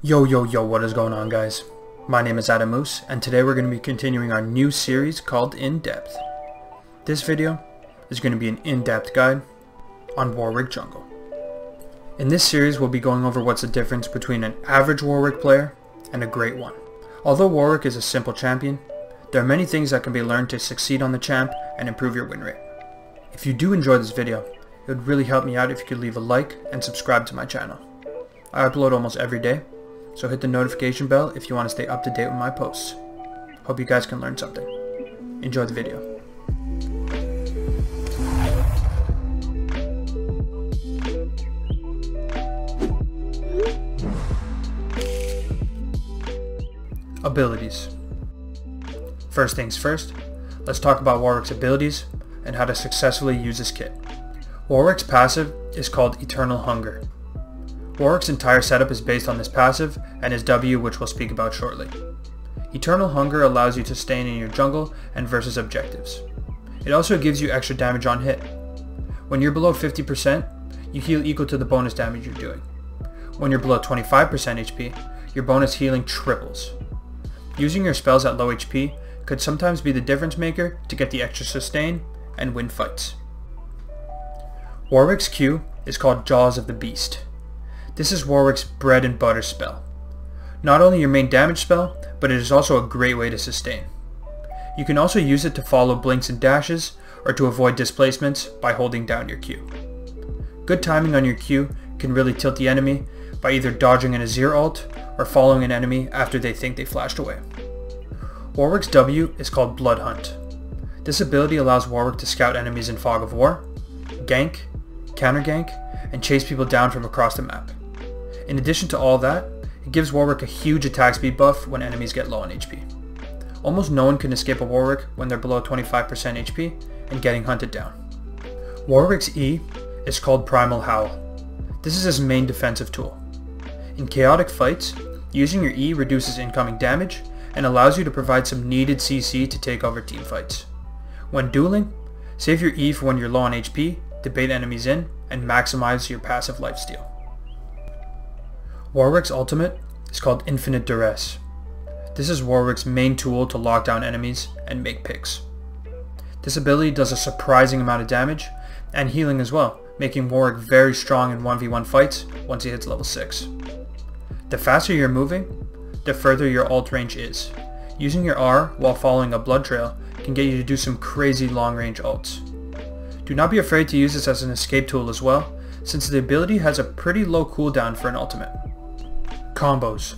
Yo, what is going on, guys? My name is Adamoose, and today we're going to be continuing our new series called In Depth. This video is going to be an in-depth guide on Warwick Jungle. In this series we'll be going over what's the difference between an average Warwick player and a great one. Although Warwick is a simple champion, there are many things that can be learned to succeed on the champ and improve your win rate. If you do enjoy this video, it would really help me out if you could leave a like and subscribe to my channel. I upload almost every day, so hit the notification bell if you want to stay up to date with my posts. Hope you guys can learn something. Enjoy the video. Abilities. First things first, let's talk about Warwick's abilities and how to successfully use this kit. Warwick's passive is called Eternal Hunger. Warwick's entire setup is based on this passive and his W, which we'll speak about shortly. Eternal Hunger allows you to stay in your jungle and versus objectives. It also gives you extra damage on hit. When you're below 50%, you heal equal to the bonus damage you're doing. When you're below 25% HP, your bonus healing triples. Using your spells at low HP could sometimes be the difference maker to get the extra sustain and win fights. Warwick's Q is called Jaws of the Beast. This is Warwick's bread and butter spell. Not only your main damage spell, but it is also a great way to sustain. You can also use it to follow blinks and dashes, or to avoid displacements by holding down your Q. Good timing on your Q can really tilt the enemy by either dodging an Azir ult or following an enemy after they think they flashed away. Warwick's W is called Blood Hunt. This ability allows Warwick to scout enemies in Fog of War, gank, counter gank, and chase people down from across the map. In addition to all that, it gives Warwick a huge attack speed buff when enemies get low on HP. Almost no one can escape a Warwick when they're below 25% HP and getting hunted down. Warwick's E is called Primal Howl. This is his main defensive tool. In chaotic fights, using your E reduces incoming damage and allows you to provide some needed CC to take over team fights. When dueling, save your E for when you're low on HP to bait enemies in and maximize your passive lifesteal. Warwick's ultimate is called Infinite Duress. This is Warwick's main tool to lock down enemies and make picks. This ability does a surprising amount of damage and healing as well, making Warwick very strong in 1v1 fights once he hits level 6. The faster you're moving, the further your ult range is. Using your R while following a blood trail can get you to do some crazy long range ults. Do not be afraid to use this as an escape tool as well, since the ability has a pretty low cooldown for an ultimate. Combos.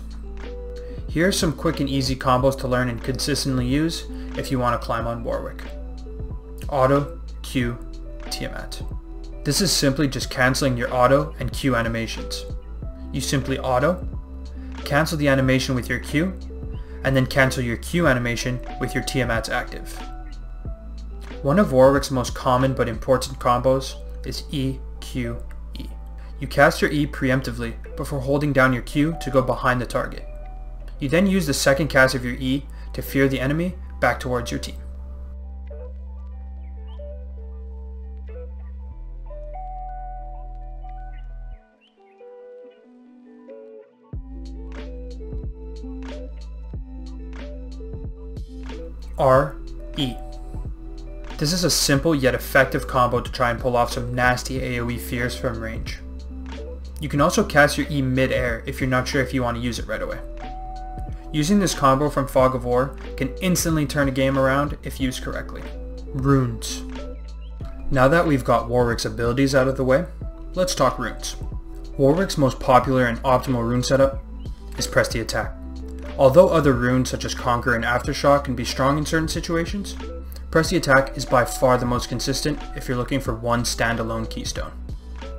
Here are some quick and easy combos to learn and consistently use if you want to climb on Warwick. Auto, Q, Tiamat. This is simply just cancelling your auto and Q animations. You simply auto, cancel the animation with your Q, and then cancel your Q animation with your Tiamat's active. One of Warwick's most common but important combos is E, Q, E. You cast your E preemptively before holding down your Q to go behind the target. You then use the second cast of your E to fear the enemy back towards your team. R, E. This is a simple yet effective combo to try and pull off some nasty AoE fears from range. You can also cast your E mid-air if you're not sure if you want to use it right away. Using this combo from Fog of War can instantly turn a game around if used correctly. Runes. Now that we've got Warwick's abilities out of the way, let's talk runes. Warwick's most popular and optimal rune setup is Press the Attack. Although other runes such as Conquer and Aftershock can be strong in certain situations, Press the Attack is by far the most consistent if you're looking for one standalone keystone.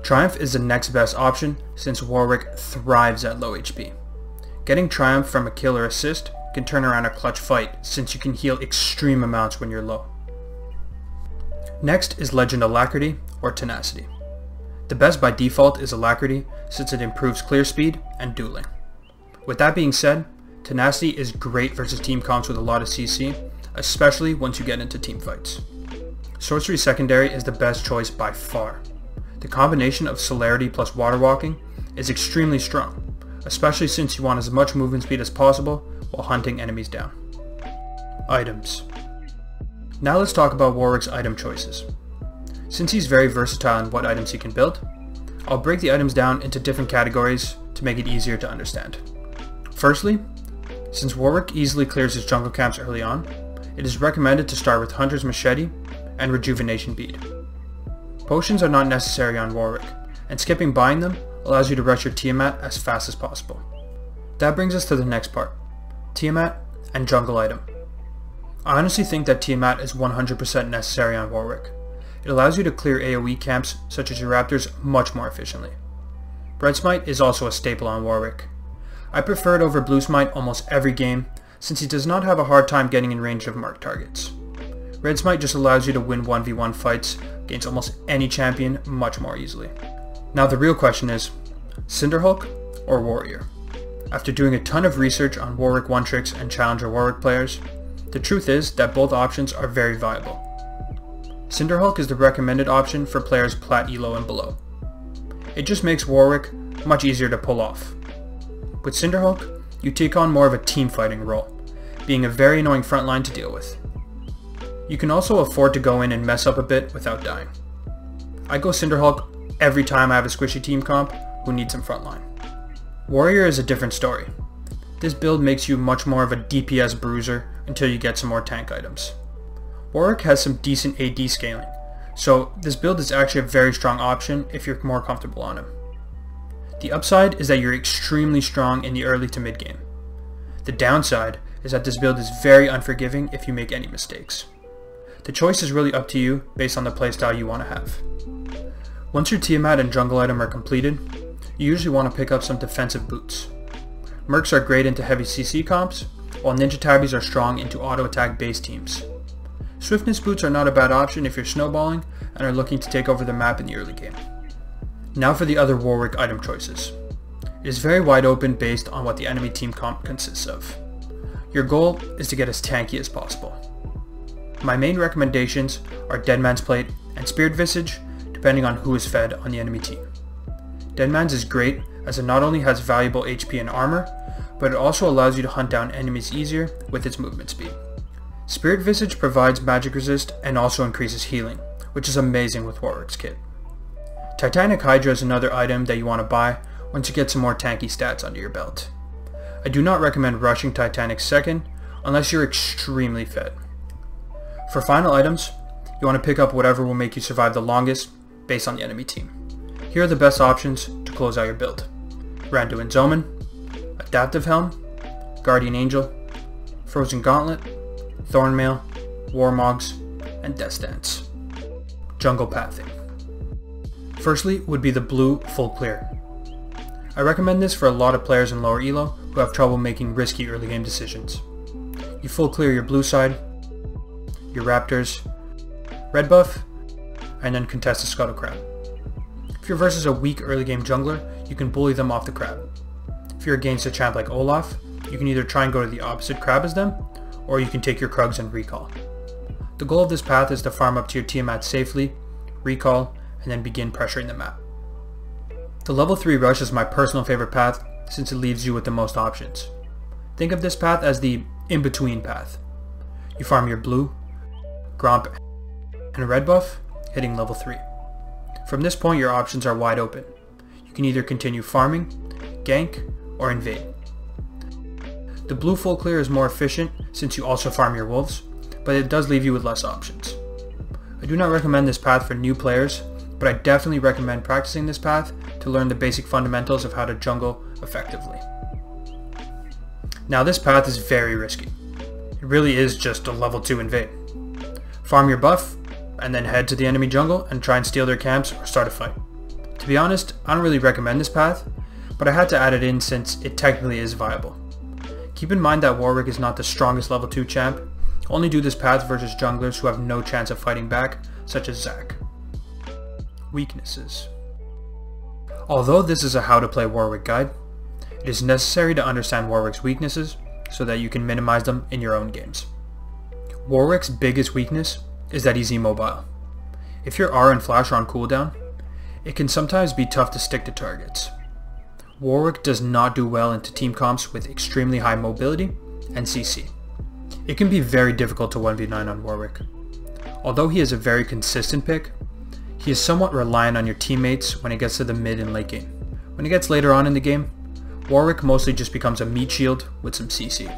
Triumph is the next best option since Warwick thrives at low HP. Getting Triumph from a kill or assist can turn around a clutch fight since you can heal extreme amounts when you're low. Next is Legend Alacrity or Tenacity. The best by default is Alacrity since it improves clear speed and dueling. With that being said, Tenacity is great versus team comps with a lot of CC, especially once you get into team fights. Sorcery Secondary is the best choice by far. The combination of celerity plus water walking is extremely strong, especially since you want as much movement speed as possible while hunting enemies down. Items. Now let's talk about Warwick's item choices. Since he's very versatile in what items he can build, I'll break the items down into different categories to make it easier to understand. Firstly, since Warwick easily clears his jungle camps early on, it is recommended to start with Hunter's Machete and Rejuvenation Bead. Potions are not necessary on Warwick, and skipping buying them allows you to rush your Tiamat as fast as possible. That brings us to the next part, Tiamat and jungle item. I honestly think that Tiamat is 100% necessary on Warwick. It allows you to clear AoE camps such as your raptors much more efficiently. Red Smite is also a staple on Warwick. I prefer it over Blue Smite almost every game since he does not have a hard time getting in range of marked targets. Red Smite just allows you to win 1v1 fights against almost any champion much more easily. Now the real question is, Cinderhulk or Warrior? After doing a ton of research on Warwick one-tricks and Challenger Warwick players, the truth is that both options are very viable. Cinderhulk is the recommended option for players Plat Elo and below. It just makes Warwick much easier to pull off. With Cinderhulk, you take on more of a team fighting role, being a very annoying frontline to deal with. You can also afford to go in and mess up a bit without dying. I go Cinderhulk every time I have a squishy team comp who needs some frontline. Warrior is a different story. This build makes you much more of a DPS bruiser until you get some more tank items. Warwick has some decent AD scaling, so this build is actually a very strong option if you're more comfortable on him. The upside is that you're extremely strong in the early to mid game. The downside is that this build is very unforgiving if you make any mistakes. The choice is really up to you based on the playstyle you want to have. Once your Tiamat and jungle item are completed, you usually want to pick up some defensive boots. Mercs are great into heavy CC comps, while Ninja Tabbies are strong into auto attack base teams. Swiftness boots are not a bad option if you're snowballing and are looking to take over the map in the early game. Now for the other Warwick item choices. It is very wide open based on what the enemy team comp consists of. Your goal is to get as tanky as possible. My main recommendations are Deadman's Plate and Spirit Visage, depending on who is fed on the enemy team. Deadman's is great as it not only has valuable HP and armor, but it also allows you to hunt down enemies easier with its movement speed. Spirit Visage provides magic resist and also increases healing, which is amazing with Warwick's kit. Titanic Hydra is another item that you want to buy once you get some more tanky stats under your belt. I do not recommend rushing Titanic second unless you're extremely fed. For final items, you want to pick up whatever will make you survive the longest based on the enemy team. Here are the best options to close out your build: Randuin's Omen, Adaptive Helm, Guardian Angel, Frozen Gauntlet, Thornmail, Warmogs, and Death Stance. Jungle Pathing. Firstly would be the blue full clear. I recommend this for a lot of players in lower elo who have trouble making risky early game decisions. You full clear your blue side, your raptors, red buff, and then contest the Scuttle Crab. If you're versus a weak early game jungler, you can bully them off the crab. If you're against a champ like Olaf, you can either try and go to the opposite crab as them, or you can take your Krugs and recall. The goal of this path is to farm up to your Tiamat safely, recall, and then begin pressuring the map. The level 3 rush is my personal favorite path since it leaves you with the most options. Think of this path as the in-between path. You farm your blue, Gromp, and red buff, hitting level 3. From this point your options are wide open. You can either continue farming, gank, or invade. The blue full clear is more efficient since you also farm your wolves, but it does leave you with less options. I do not recommend this path for new players, but I definitely recommend practicing this path to learn the basic fundamentals of how to jungle effectively. Now this path is very risky. It really is just a level 2 invade. Farm your buff, and then head to the enemy jungle and try and steal their camps or start a fight. To be honest, I don't really recommend this path, but I had to add it in since it technically is viable. Keep in mind that Warwick is not the strongest level 2 champ. Only do this path versus junglers who have no chance of fighting back, such as Zac. Weaknesses. Although this is a how to play Warwick guide, it is necessary to understand Warwick's weaknesses so that you can minimize them in your own games. Warwick's biggest weakness is that he's immobile. If your R and flash are on cooldown, it can sometimes be tough to stick to targets. Warwick does not do well into team comps with extremely high mobility and CC. It can be very difficult to 1v9 on Warwick. Although he is a very consistent pick, he is somewhat reliant on your teammates when it gets to the mid and late game. When it gets later on in the game, Warwick mostly just becomes a meat shield with some CC.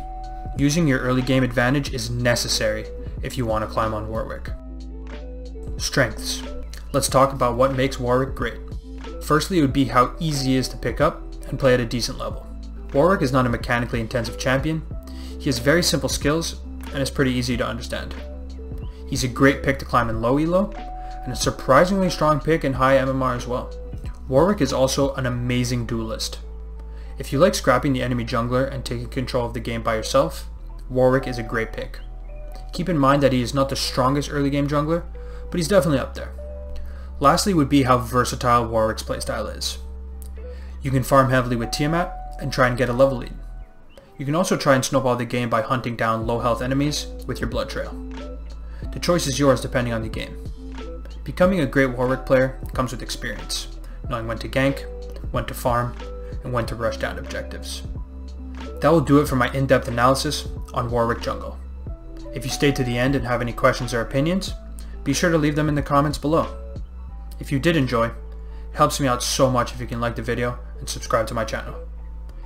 Using your early game advantage is necessary if you want to climb on Warwick. Strengths. Let's talk about what makes Warwick great. Firstly, it would be how easy he is to pick up and play at a decent level. Warwick is not a mechanically intensive champion. He has very simple skills and is pretty easy to understand. He's a great pick to climb in low elo, and a surprisingly strong pick in high MMR as well. Warwick is also an amazing duelist. If you like scrapping the enemy jungler and taking control of the game by yourself, Warwick is a great pick. Keep in mind that he is not the strongest early game jungler, but he's definitely up there. Lastly would be how versatile Warwick's playstyle is. You can farm heavily with Tiamat and try and get a level lead. You can also try and snowball the game by hunting down low health enemies with your blood trail. The choice is yours depending on the game. Becoming a great Warwick player comes with experience, knowing when to gank, when to farm, and when to rush down objectives. That will do it for my in-depth analysis on Warwick Jungle. If you stayed to the end and have any questions or opinions, be sure to leave them in the comments below. If you did enjoy, it helps me out so much if you can like the video and subscribe to my channel.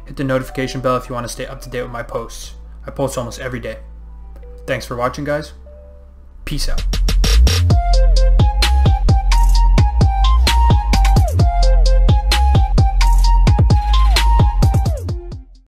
Hit the notification bell if you want to stay up to date with my posts. I post almost every day. Thanks for watching, guys. Peace out.